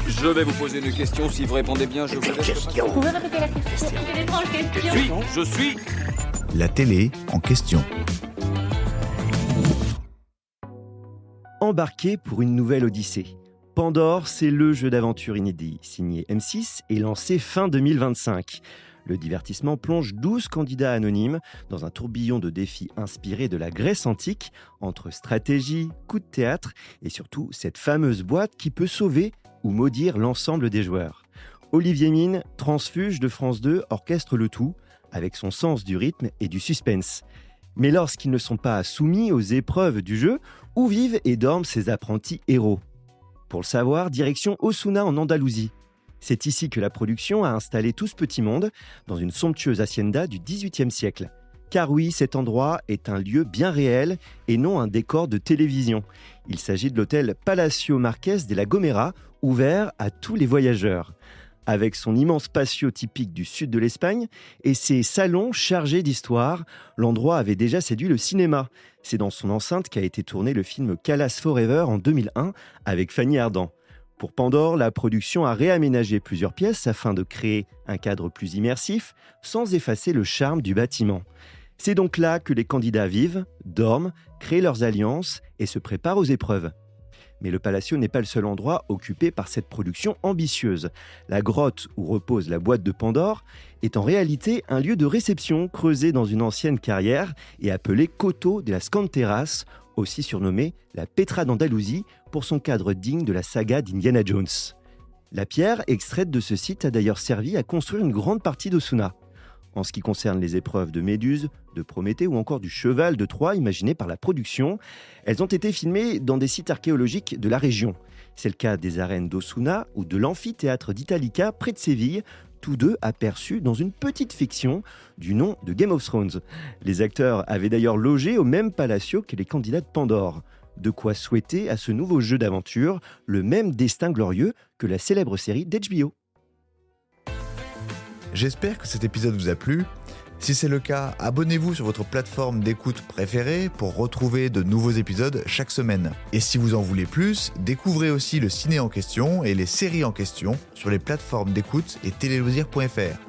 Je vais vous poser une question. Si vous répondez bien, je vous laisse. Vous pouvez répéter la question? C'est une étrange question. Je suis. La télé en question. Embarqué pour une nouvelle odyssée. Pandore, c'est le jeu d'aventure inédit, signé M6 et lancé fin 2025. Le divertissement plonge 12 candidats anonymes dans un tourbillon de défis inspirés de la Grèce antique, entre stratégie, coups de théâtre et surtout cette fameuse boîte qui peut sauver ou maudire l'ensemble des joueurs. Olivier Mine, transfuge de France 2, orchestre le tout, avec son sens du rythme et du suspense. Mais lorsqu'ils ne sont pas soumis aux épreuves du jeu, où vivent et dorment ces apprentis héros? Pour le savoir, direction Osuna en Andalousie. C'est ici que la production a installé tout ce petit monde, dans une somptueuse hacienda du XVIIIe siècle. Car oui, cet endroit est un lieu bien réel et non un décor de télévision. Il s'agit de l'hôtel Palacio Marqués de la Gomera, ouvert à tous les voyageurs. Avec son immense patio typique du sud de l'Espagne et ses salons chargés d'histoire, l'endroit avait déjà séduit le cinéma. C'est dans son enceinte qu'a été tourné le film Calas Forever en 2001 avec Fanny Ardant. Pour Pandore, la production a réaménagé plusieurs pièces afin de créer un cadre plus immersif, sans effacer le charme du bâtiment. C'est donc là que les candidats vivent, dorment, créent leurs alliances et se préparent aux épreuves. Mais le Palacio n'est pas le seul endroit occupé par cette production ambitieuse. La grotte où repose la boîte de Pandore est en réalité un lieu de réception creusé dans une ancienne carrière et appelé Coto de las Canteras, aussi surnommé la Petra d'Andalousie pour son cadre digne de la saga d'Indiana Jones. La pierre extraite de ce site a d'ailleurs servi à construire une grande partie d'Osuna. En ce qui concerne les épreuves de Méduse, de Prométhée ou encore du cheval de Troie imaginées par la production, elles ont été filmées dans des sites archéologiques de la région. C'est le cas des arènes d'Osuna ou de l'amphithéâtre d'Italica près de Séville, tous deux aperçus dans une petite fiction du nom de Game of Thrones. Les acteurs avaient d'ailleurs logé au même Palacio que les candidats de Pandore. De quoi souhaiter à ce nouveau jeu d'aventure le même destin glorieux que la célèbre série d'HBO. J'espère que cet épisode vous a plu. Si c'est le cas, abonnez-vous sur votre plateforme d'écoute préférée pour retrouver de nouveaux épisodes chaque semaine. Et si vous en voulez plus, découvrez aussi le ciné en question et les séries en question sur les plateformes d'écoute et téléloisirs.fr.